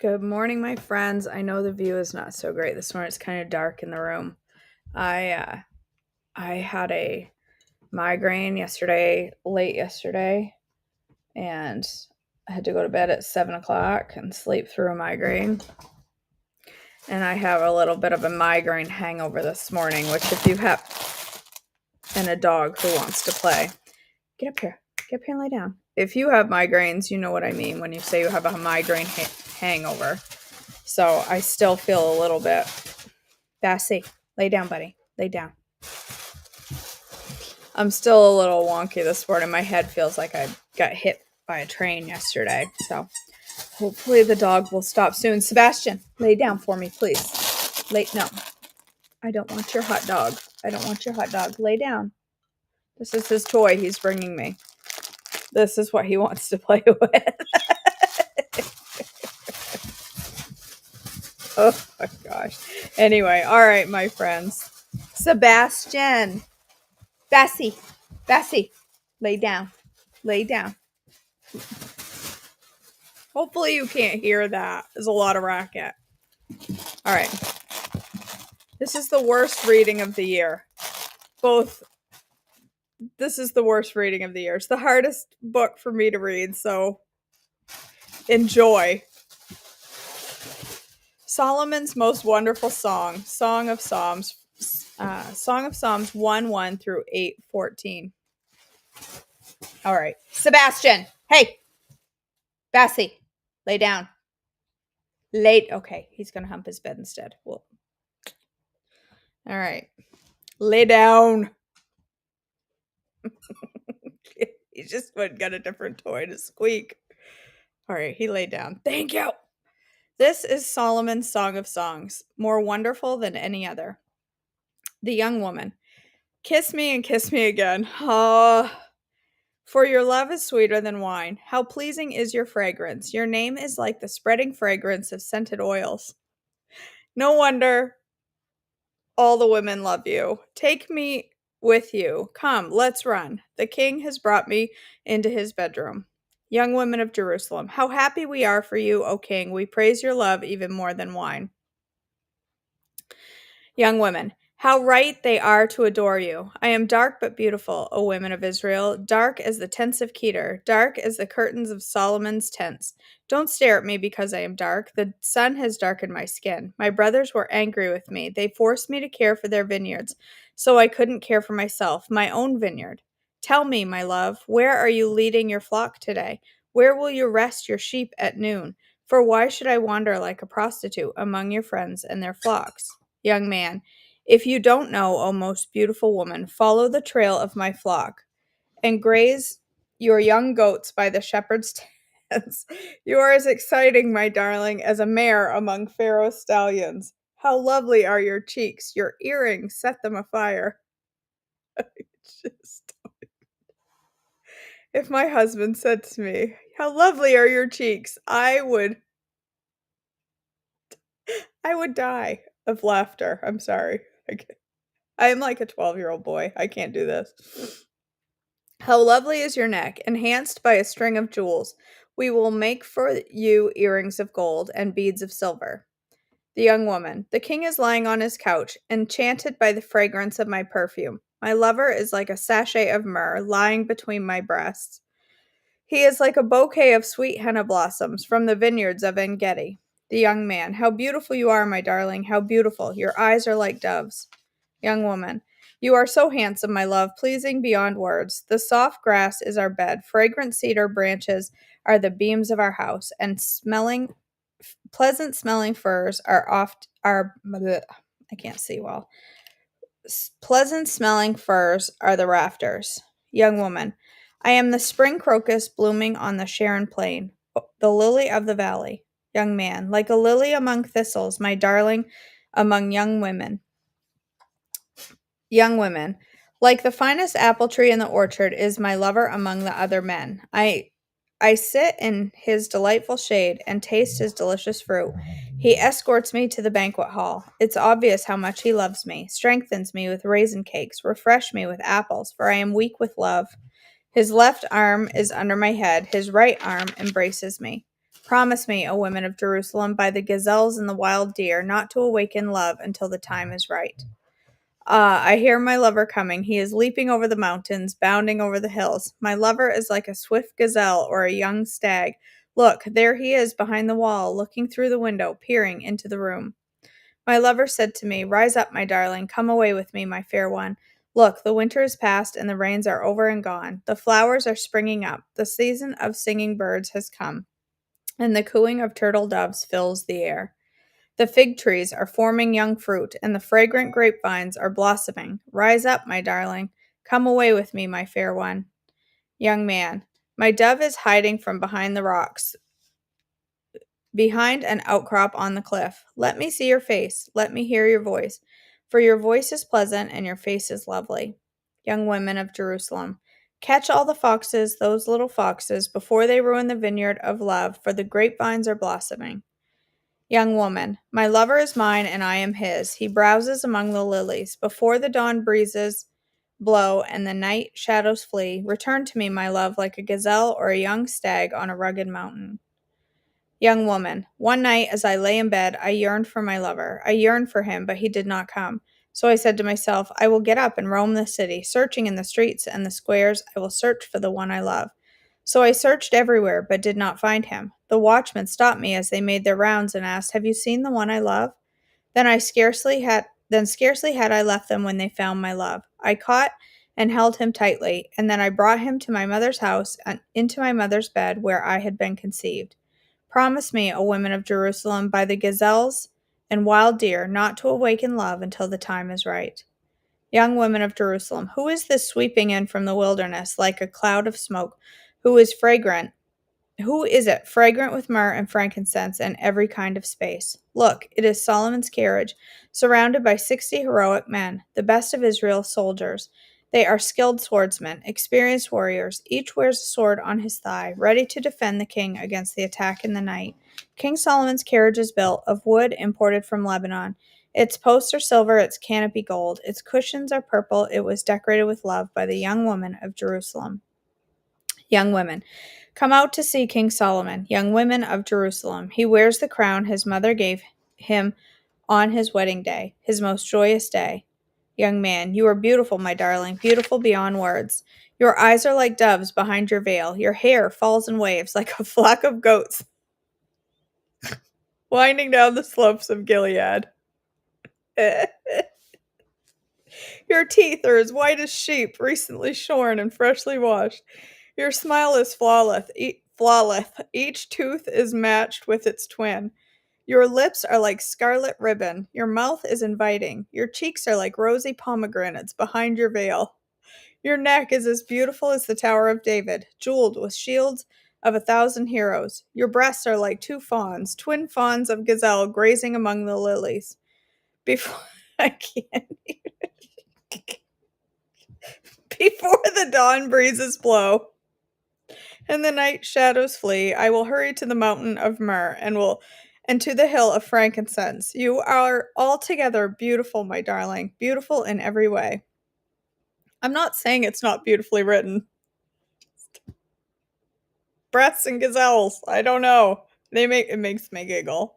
Good morning, my friends. I know the view is not so great this morning. It's kind of dark in the room. I had a migraine late yesterday, and I had to go to bed at 7 o'clock and sleep through a migraine. And I have a little bit of a migraine hangover this morning, which if you have and a dog who wants to play, get up here and lay down. If you have migraines, you know what I mean when you say you have a migraine hangover. So I still feel a little bit. Bassy, lay down, buddy. Lay down. I'm still a little wonky this morning. My head feels like I got hit by a train yesterday. So hopefully the dog will stop soon. Sebastian, lay down for me, please. No. I don't want your hot dog. Lay down. This is his toy he's bringing me. This is what he wants to play with. Oh my gosh. Anyway, all right, my friends. Sebastian. Bassy, lay down. Hopefully you can't hear that. There's a lot of racket. All right. This is the worst reading of the year. This is the worst reading of the year. It's the hardest book for me to read, so enjoy. Solomon's most wonderful song, Song of Psalms 1:1 through 8:14. All right. Sebastian, hey. Bassy, lay down. Okay, he's going to hump his bed instead. Well, all right. Lay down. He just went and got a different toy to squeak. All right, he laid down. Thank you. This is Solomon's Song of Songs, more wonderful than any other. The young woman. Kiss me and kiss me again. For your love is sweeter than wine. How pleasing is your fragrance. Your name is like the spreading fragrance of scented oils. No wonder all the women love you. Take me with you. Come, let's run. The king has brought me into his bedroom. Young women of Jerusalem, how happy we are for you, O king. We praise your love even more than wine. Young women, how right they are to adore you. I am dark but beautiful, O women of Israel, dark as the tents of Kedar, dark as the curtains of Solomon's tents. Don't stare at me because I am dark. The sun has darkened my skin. My brothers were angry with me. They forced me to care for their vineyards, so I couldn't care for myself, my own vineyard. Tell me, my love, where are you leading your flock today? Where will you rest your sheep at noon? For why should I wander like a prostitute among your friends and their flocks? Young man, if you don't know, O most beautiful woman, follow the trail of my flock and graze your young goats by the shepherd's tents. You are as exciting, my darling, as a mare among Pharaoh's stallions. How lovely are your cheeks. Your earrings set them afire. If my husband said to me, how lovely are your cheeks, I would die of laughter. I'm sorry. I am like a 12-year-old boy. I can't do this. How lovely is your neck, enhanced by a string of jewels. We will make for you earrings of gold and beads of silver. The young woman. The king is lying on his couch, enchanted by the fragrance of my perfume. My lover is like a sachet of myrrh lying between my breasts. He is like a bouquet of sweet henna blossoms from the vineyards of En-gedi. The young man. How beautiful you are, my darling. How beautiful. Your eyes are like doves. Young woman. You are so handsome, my love, pleasing beyond words. The soft grass is our bed. Fragrant cedar branches are the beams of our house, and pleasant smelling firs I can't see well. Pleasant smelling firs are the rafters. Young woman. I am the spring crocus blooming on the Sharon plain, the lily of the valley. Young man. Like a lily among thistles, my darling among young women. Young women. Like the finest apple tree in the orchard is my lover among the other men. I sit in his delightful shade and taste his delicious fruit. He escorts me to the banquet hall. It's obvious how much he loves me, strengthens me with raisin cakes, refresh me with apples, for I am weak with love. His left arm is under my head, his right arm embraces me. Promise me, O women of Jerusalem, by the gazelles and the wild deer, not to awaken love until the time is right. Ah, I hear my lover coming. He is leaping over the mountains, bounding over the hills. My lover is like a swift gazelle or a young stag. Look, there he is behind the wall, looking through the window, peering into the room. My lover said to me, Rise up, my darling, come away with me, my fair one. Look, the winter is past, and the rains are over and gone. The flowers are springing up. The season of singing birds has come, and the cooing of turtle doves fills the air. The fig trees are forming young fruit, and the fragrant grapevines are blossoming. Rise up, my darling. Come away with me, my fair one. Young man, my dove is hiding from behind the rocks, behind an outcrop on the cliff. Let me see your face. Let me hear your voice. For your voice is pleasant and your face is lovely. Young women of Jerusalem, catch all the foxes, those little foxes, before they ruin the vineyard of love, for the grapevines are blossoming. Young woman, my lover is mine and I am his. He browses among the lilies. Before the dawn breezes blow and the night shadows flee, return to me, my love, like a gazelle or a young stag on a rugged mountain. Young woman, one night as I lay in bed, I yearned for my lover. I yearned for him, but he did not come. So I said to myself, I will get up and roam the city, searching in the streets and the squares. I will search for the one I love. So I searched everywhere, but did not find him. The watchmen stopped me as they made their rounds and asked, Have you seen the one I love? Scarcely had I left them when they found my love. I caught and held him tightly, and then I brought him to my mother's house and into my mother's bed where I had been conceived. Promise me, O women of Jerusalem, by the gazelles and wild deer, not to awaken love until the time is right. Young women of Jerusalem, who is this sweeping in from the wilderness like a cloud of smoke, who is fragrant who is it, fragrant with myrrh and frankincense and every kind of spice? Look, it is Solomon's carriage, surrounded by 60 heroic men, the best of Israel's soldiers. They are skilled swordsmen, experienced warriors. Each wears a sword on his thigh, ready to defend the king against the attack in the night. King Solomon's carriage is built of wood imported from Lebanon. Its posts are silver, its canopy gold, its cushions are purple. It was decorated with love by the young women of Jerusalem. Young women, come out to see King Solomon, young women of Jerusalem. He wears the crown his mother gave him on his wedding day, his most joyous day. Young man, you are beautiful, my darling, beautiful beyond words. Your eyes are like doves behind your veil. Your hair falls in waves like a flock of goats winding down the slopes of Gilead. Your teeth are as white as sheep, recently shorn and freshly washed. Your smile is flawless. Each tooth is matched with its twin. Your lips are like scarlet ribbon. Your mouth is inviting. Your cheeks are like rosy pomegranates behind your veil. Your neck is as beautiful as the Tower of David, jeweled with shields of 1,000 heroes. Your breasts are like two fawns, twin fawns of gazelle grazing among the lilies. Before I can't Before the dawn breezes blow and the night shadows flee, I will hurry to the mountain of myrrh and to the hill of frankincense. You are altogether beautiful, my darling, beautiful in every way. I'm not saying it's not beautifully written. Breasts and gazelles, I don't know. It makes me giggle.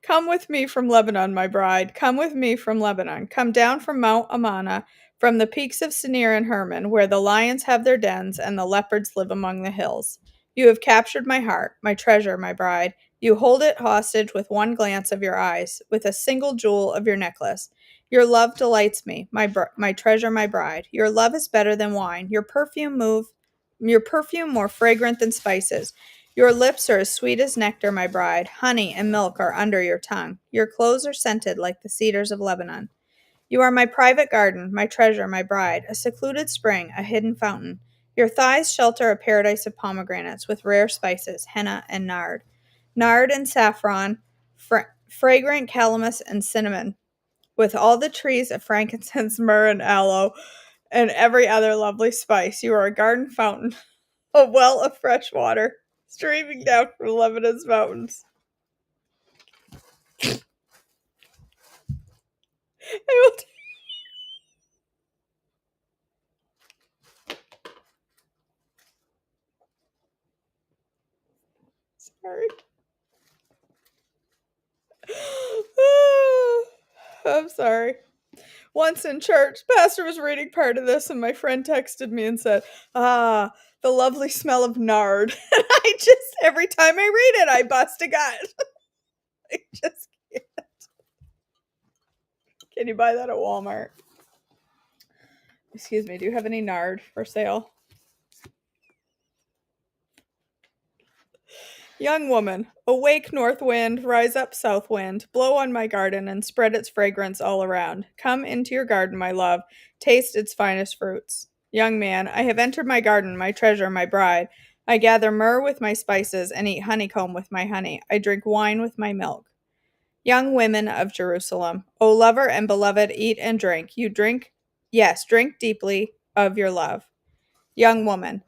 Come with me from Lebanon, my bride. Come with me from Lebanon. Come down from Mount Amana, from the peaks of Sinir and Hermon, where the lions have their dens and the leopards live among the hills. You have captured my heart, my treasure, my bride. You hold it hostage with one glance of your eyes, with a single jewel of your necklace. Your love delights me, my treasure, my bride. Your love is better than wine. Your perfume more fragrant than spices. Your lips are as sweet as nectar, my bride. Honey and milk are under your tongue. Your clothes are scented like the cedars of Lebanon. You are my private garden, my treasure, my bride, a secluded spring, a hidden fountain. Your thighs shelter a paradise of pomegranates with rare spices, henna and nard. Nard and saffron, fragrant calamus and cinnamon, with all the trees of frankincense, myrrh, and aloe, and every other lovely spice. You are a garden fountain, a well of fresh water streaming down from Lebanon's mountains. I will Sorry. I'm sorry. Once in church, pastor was reading part of this, and my friend texted me and said, "Ah, the lovely smell of nard." And I just, every time I read it, I bust a gut. I just can't. Can you buy that at Walmart? Excuse me, do you have any nard for sale? Young woman, awake north wind, rise up south wind, blow on my garden and spread its fragrance all around. Come into your garden, my love, taste its finest fruits. Young man, I have entered my garden, my treasure, my bride. I gather myrrh with my spices and eat honeycomb with my honey. I drink wine with my milk. Young women of Jerusalem, O lover and beloved, eat and drink. You drink, yes, drink deeply of your love. Young woman,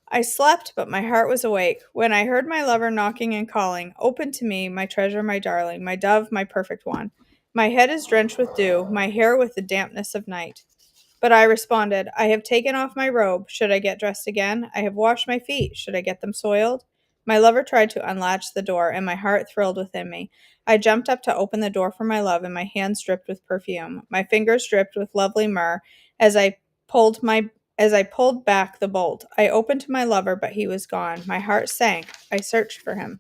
I slept, but my heart was awake when I heard my lover knocking and calling, "Open to me, my treasure, my darling, my dove, my perfect one. My head is drenched with dew, my hair with the dampness of night." But I responded, "I have taken off my robe. Should I get dressed again? I have washed my feet. Should I get them soiled?" My lover tried to unlatch the door, and my heart thrilled within me. I jumped up to open the door for my love, and my hands dripped with perfume. My fingers dripped with lovely myrrh as I pulled my as I pulled back the bolt. I opened to my lover, but he was gone. My heart sank. I searched for him.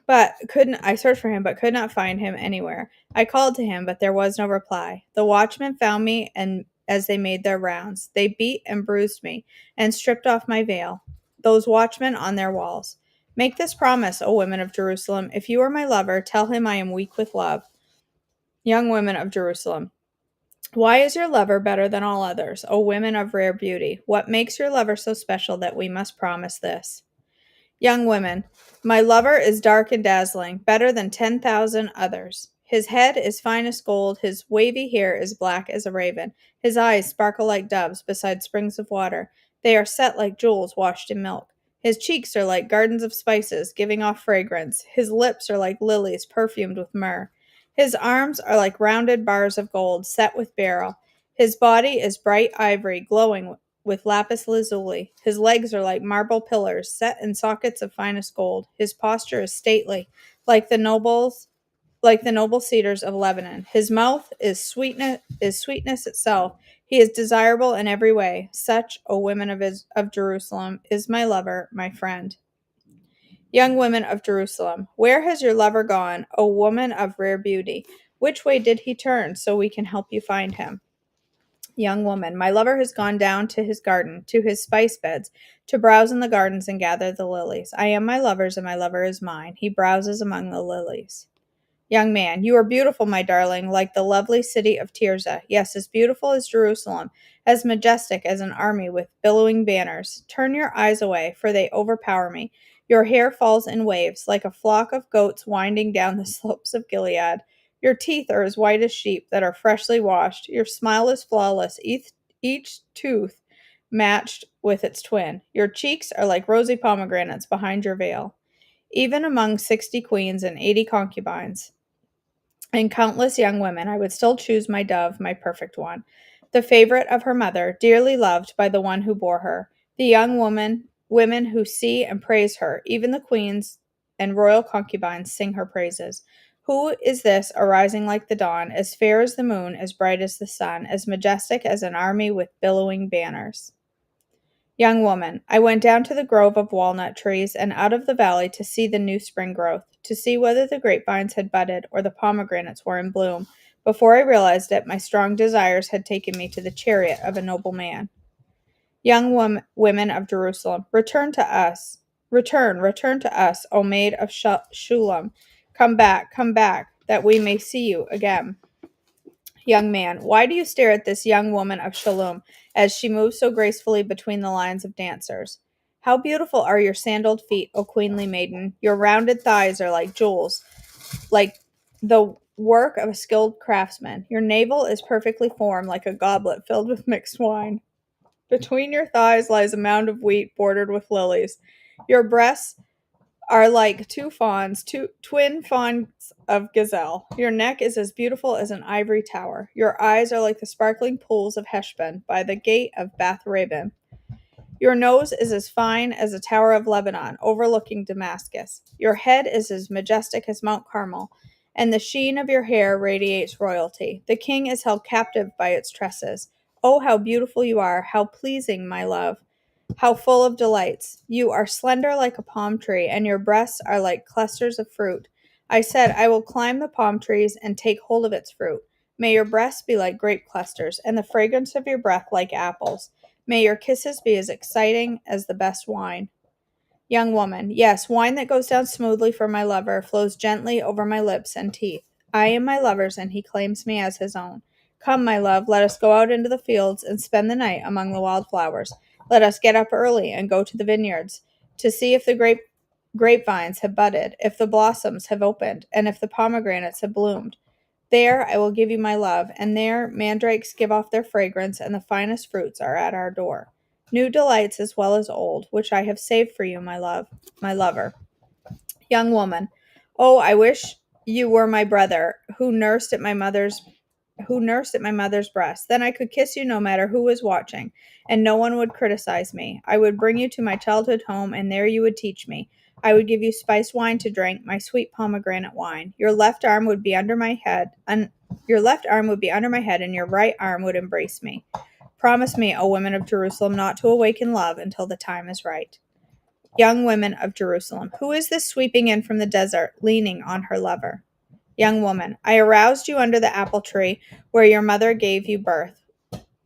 I searched for him, but could not find him anywhere. I called to him, but there was no reply. The watchmen found me, and as they made their rounds, they beat and bruised me, and stripped off my veil. Those watchmen on their walls. Make this promise, O women of Jerusalem. If you are my lover, tell him I am weak with love. Young women of Jerusalem. Why is your lover better than all others, O women of rare beauty? What makes your lover so special that we must promise this? Young women, my lover is dark and dazzling, better than 10,000 others. His head is fine as gold, his wavy hair is black as a raven, his eyes sparkle like doves beside springs of water. They are set like jewels washed in milk. His cheeks are like gardens of spices, giving off fragrance. His lips are like lilies perfumed with myrrh. His arms are like rounded bars of gold, set with beryl. His body is bright ivory, glowing with lapis lazuli. His legs are like marble pillars set in sockets of finest gold. His posture is stately, like the noble cedars of Lebanon. His mouth is sweetness itself. He is desirable in every way. Such, O women of Jerusalem, is my lover, my friend. Young women of Jerusalem, where has your lover gone, O woman of rare beauty? Which way did he turn so we can help you find him? Young woman, my lover has gone down to his garden, to his spice beds, to browse in the gardens and gather the lilies. I am my lover's, and my lover is mine. He browses among the lilies. Young man, you are beautiful, my darling, like the lovely city of Tirzah. Yes, as beautiful as Jerusalem, as majestic as an army with billowing banners. Turn your eyes away, for they overpower me. Your hair falls in waves, like a flock of goats winding down the slopes of Gilead. Your teeth are as white as sheep that are freshly washed. Your smile is flawless, each tooth matched with its twin. Your cheeks are like rosy pomegranates behind your veil. Even among 60 queens and 80 concubines, and countless young women, I would still choose my dove, my perfect one, the favorite of her mother, dearly loved by the one who bore her. The women who see and praise her, even the queens and royal concubines sing her praises. Who is this arising like the dawn, as fair as the moon, as bright as the sun, as majestic as an army with billowing banners? Young woman, I went down to the grove of walnut trees and out of the valley to see the new spring growth, to see whether the grapevines had budded or the pomegranates were in bloom. Before I realized it, my strong desires had taken me to the chariot of a noble man. Women of Jerusalem, return to us. Return to us, O maid of Shulam. Come back, that we may see you again. Young man, why do you stare at this young woman of Shalom as she moves so gracefully between the lines of dancers? How beautiful are your sandaled feet, O queenly maiden! Your rounded thighs are like jewels, like the work of a skilled craftsman. Your navel is perfectly formed like a goblet filled with mixed wine. Between your thighs lies a mound of wheat bordered with lilies. Your breasts are like twin fawns of gazelle. Your neck is as beautiful as an ivory tower. Your eyes are like the sparkling pools of Heshbon by the gate of Bath Rabbim. Your nose is as fine as a tower of Lebanon overlooking Damascus. Your head is as majestic as Mount Carmel, and the sheen of your hair radiates royalty. The king is held captive by its tresses. Oh, how beautiful you are, how pleasing, my love, how full of delights. You are slender like a palm tree, and your breasts are like clusters of fruit. I said, I will climb the palm trees and take hold of its fruit. May your breasts be like grape clusters, and the fragrance of your breath like apples. May your kisses be as exciting as the best wine. Young woman, yes, wine that goes down smoothly for my lover flows gently over my lips and teeth. I am my lover's, and he claims me as his own. Come, my love, let us go out into the fields and spend the night among the wild flowers. Let us get up early and go to the vineyards to see if the grapevines have budded, if the blossoms have opened, and if the pomegranates have bloomed. There I will give you my love, and there mandrakes give off their fragrance, and the finest fruits are at our door. New delights as well as old, which I have saved for you, my love, my lover. Young woman, oh, I wish you were my brother, who nursed at my mother's breast. Then I could kiss you no matter who was watching, and no one would criticize me. I would bring you to my childhood home, and there you would teach me. I would give you spiced wine to drink, my sweet pomegranate wine. Your left arm would be under my head, and your left arm would be under my head, and your right arm would embrace me. Promise me, O women of Jerusalem, not to awaken love until the time is right. Young women of Jerusalem, who is this sweeping in from the desert, leaning on her lover? Young woman, I aroused you under the apple tree where your mother gave you birth,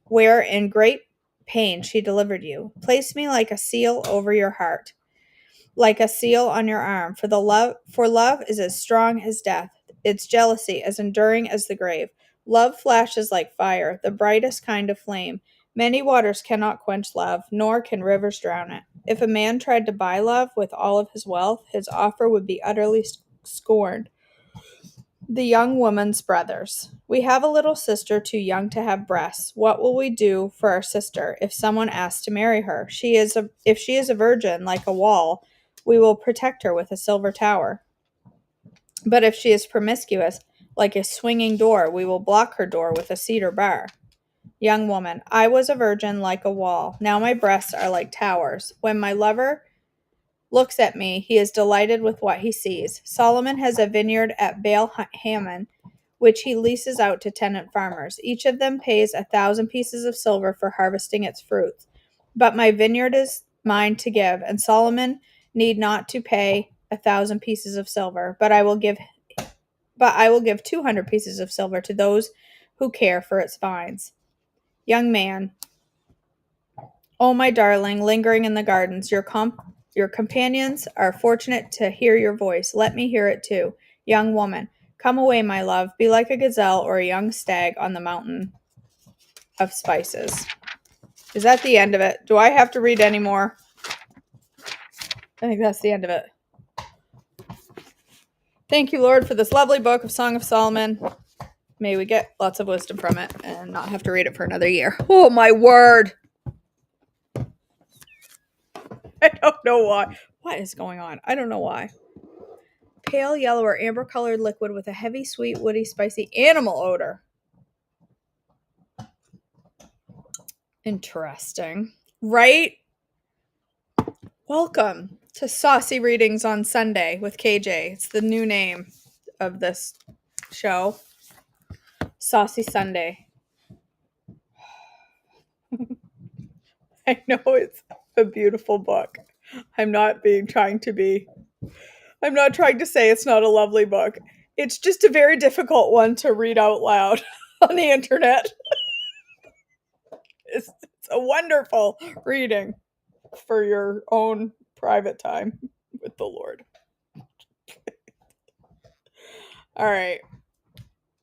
where in great pain she delivered you. Place me like a seal over your heart, like a seal on your arm, for love is as strong as death, its jealousy as enduring as the grave. Love flashes like fire, the brightest kind of flame. Many waters cannot quench love, nor can rivers drown it. If a man tried to buy love with all of his wealth, his offer would be utterly scorned. The young woman's brothers. We have a little sister too young to have breasts. What will we do for our sister if someone asks to marry her? If she is a virgin, like a wall, we will protect her with a silver tower. But if she is promiscuous, like a swinging door, we will block her door with a cedar bar. Young woman, I was a virgin like a wall. Now my breasts are like towers. When my lover looks at me, he is delighted with what he sees. Solomon has a vineyard at Baal Hamon, which he leases out to tenant farmers. Each of them pays 1,000 pieces of silver for harvesting its fruits. But my vineyard is mine to give, and Solomon need not to pay 1,000 pieces of silver, but I will give 200 pieces of silver to those who care for its vines. Young man, oh my darling, lingering in the gardens, your companions are fortunate to hear your voice. Let me hear it too. Young woman, come away, my love. Be like a gazelle or a young stag on the mountain of spices. Is that the end of it? Do I have to read any more? I think that's the end of it. Thank you, Lord, for this lovely book of Song of Solomon. May we get lots of wisdom from it and not have to read it for another year. Oh, my word. I don't know why. What is going on? I don't know why. Pale yellow or amber colored liquid with a heavy, sweet, woody, spicy animal odor. Interesting. Right? Welcome to Saucy Readings on Sunday with KJ. It's the new name of this show. Saucy Sunday. I know it's a beautiful book. I'm not trying to say it's not a lovely book. It's just a very difficult one to read out loud on the internet. It's a wonderful reading for your own private time with the Lord. All right.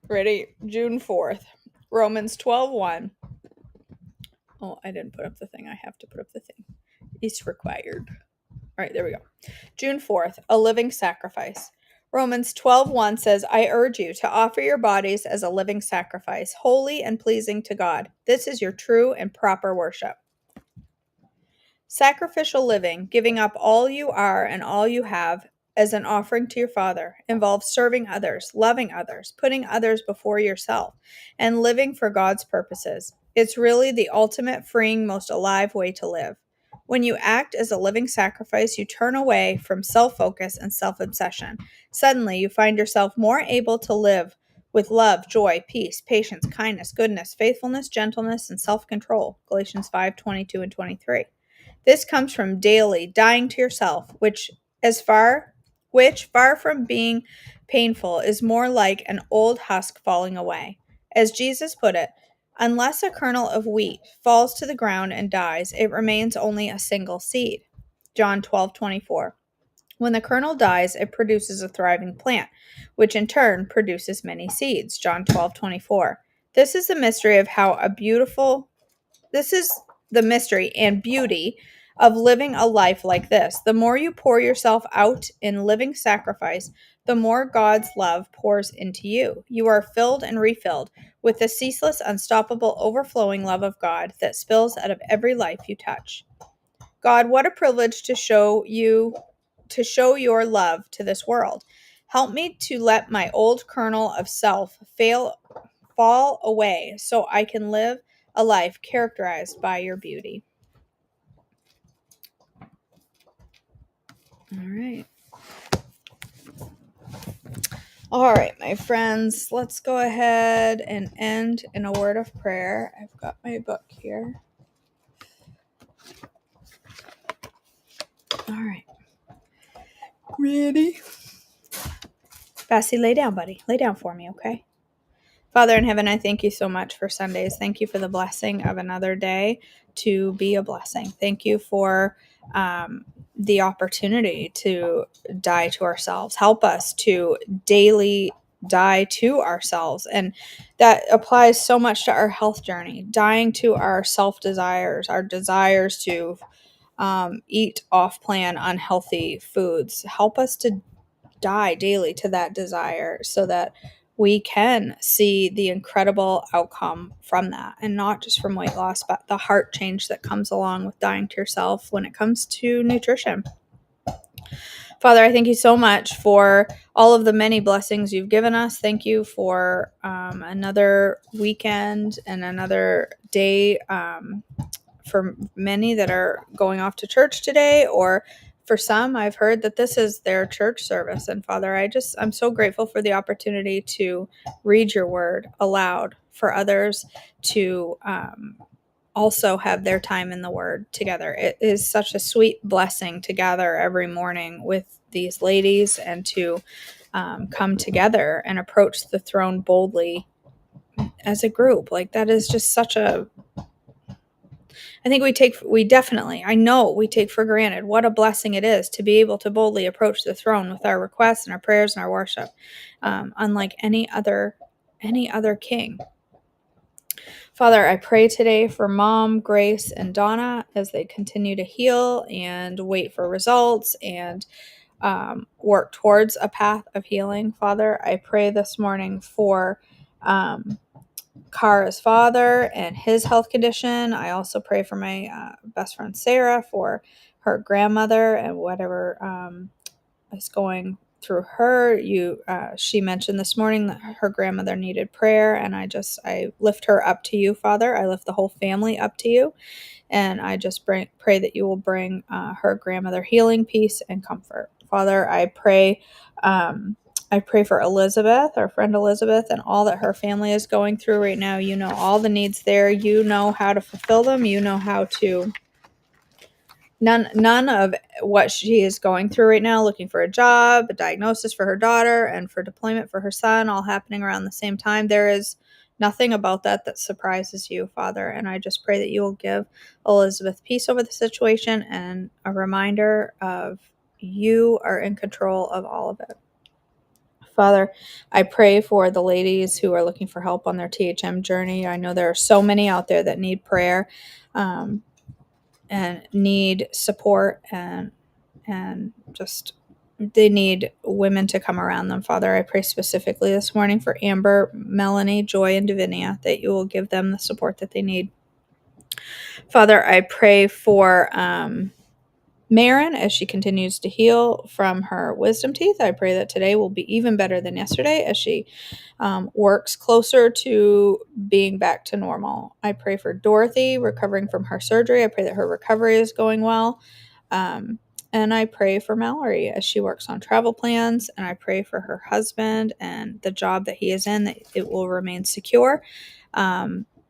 Ready? June 4th. Romans 12:1. Oh, I didn't put up the thing. I have to put up the thing. It's required. All right, there we go. June 4th. A living sacrifice. Romans 12:1 says, I urge you to offer your bodies as a living sacrifice, holy and pleasing to God. This is your true and proper worship. Sacrificial living, giving up all you are and all you have as an offering to your Father, involves serving others, loving others, putting others before yourself, and living for God's purposes. It's really the ultimate, freeing, most alive way to live. When you act as a living sacrifice, you turn away from self-focus and self-obsession. Suddenly, you find yourself more able to live with love, joy, peace, patience, kindness, goodness, faithfulness, gentleness, and self-control. Galatians 5:22 and 23. This comes from daily dying to yourself, which far from being painful is more like an old husk falling away. As Jesus put it, unless a kernel of wheat falls to the ground and dies, it remains only a single seed. John 12:24. When the kernel dies, it produces a thriving plant, which in turn produces many seeds. John 12:24. This is the mystery of how a beautiful this is the mystery and beauty of living a life like this. The more you pour yourself out in living sacrifice, the more God's love pours into you. You are filled and refilled with the ceaseless, unstoppable, overflowing love of God that spills out of every life you touch. God, what a privilege to show your love to this world. Help me to let my old kernel of self fall away so I can live a life characterized by your beauty. All right. All right, my friends, let's go ahead and end in a word of prayer. I've got my book here. All right. Ready? Bessie, lay down, buddy. Lay down for me, okay? Father in heaven, I thank you so much for Sundays. Thank you for the blessing of another day to be a blessing. Thank you for the opportunity to die to ourselves. Help us to daily die to ourselves. And that applies so much to our health journey, dying to our self-desires, our desires to eat off-plan, unhealthy foods. Help us to die daily to that desire so that we can see the incredible outcome from that, and not just from weight loss, but the heart change that comes along with dying to yourself when it comes to nutrition. Father, I thank you so much for all of the many blessings you've given us. Thank you for another weekend and another day for many that are going off to church today, or for some, I've heard that this is their church service. And Father, I'm so grateful for the opportunity to read your word aloud, for others to also have their time in the word together. It is such a sweet blessing to gather every morning with these ladies and to come together and approach the throne boldly as a group. Like, that is just such a I think we take for granted what a blessing it is to be able to boldly approach the throne with our requests and our prayers and our worship, unlike any other king. Father, I pray today for Mom, Grace, and Donna as they continue to heal and wait for results and work towards a path of healing. Father, I pray this morning for Kara's father and his health condition. I also pray for my best friend Sarah for her grandmother and whatever is going through her. She mentioned this morning that her grandmother needed prayer, and I lift her up to you, Father. I lift the whole family up to you, and I just pray that you will bring her grandmother healing, peace, and comfort. Father, I pray for Elizabeth, our friend Elizabeth, and all that her family is going through right now. You know all the needs there. You know how to fulfill them. You know how to. None of what she is going through right now, looking for a job, a diagnosis for her daughter, and for deployment for her son, all happening around the same time. There is nothing about that surprises you, Father. And I just pray that you will give Elizabeth peace over the situation and a reminder of you are in control of all of it. Father, I pray for the ladies who are looking for help on their THM journey. I know there are so many out there that need prayer and need support and just they need women to come around them. Father, I pray specifically this morning for Amber, Melanie, Joy, and Davinia, that you will give them the support that they need. Father, I pray for Marin, as she continues to heal from her wisdom teeth, I pray that today will be even better than yesterday as she works closer to being back to normal. I pray for Dorothy recovering from her surgery. I pray that her recovery is going well. And I pray for Mallory as she works on travel plans. And I pray for her husband and the job that he is in, that it will remain secure.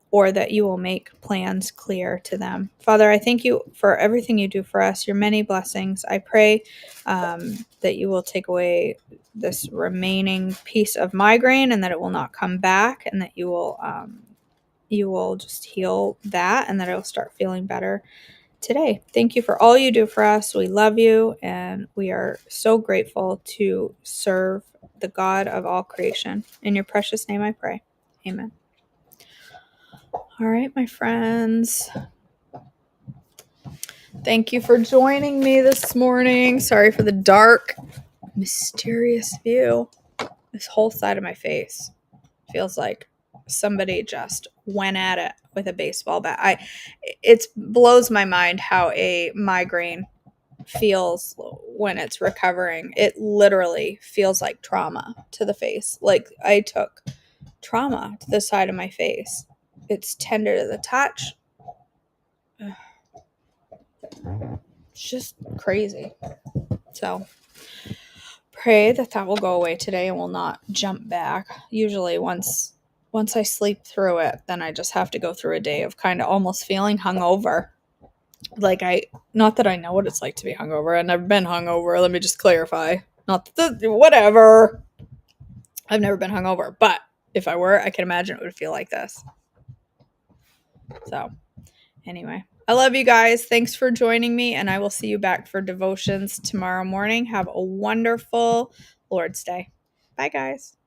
Or that you will make plans clear to them. Father, I thank you for everything you do for us, your many blessings. I pray that you will take away this remaining piece of migraine and that it will not come back, and that you will just heal that, and that it will start feeling better today. Thank you for all you do for us. We love you, and we are so grateful to serve the God of all creation. In your precious name I pray. Amen. All right, my friends. Thank you for joining me this morning. Sorry for the dark, mysterious view. This whole side of my face feels like somebody just went at it with a baseball bat. It blows my mind how a migraine feels when it's recovering. It literally feels like trauma to the face. Like I took trauma to the side of my face. It's tender to the touch. It's just crazy. So pray that that will go away today and will not jump back. Usually once I sleep through it, then I just have to go through a day of kind of almost feeling hungover. Like not that I know what it's like to be hungover. I've never been hungover. Let me just clarify. Not that whatever. I've never been hungover, but if I were, I can imagine it would feel like this. So anyway, I love you guys. Thanks for joining me, and I will see you back for devotions tomorrow morning. Have a wonderful Lord's Day. Bye, guys.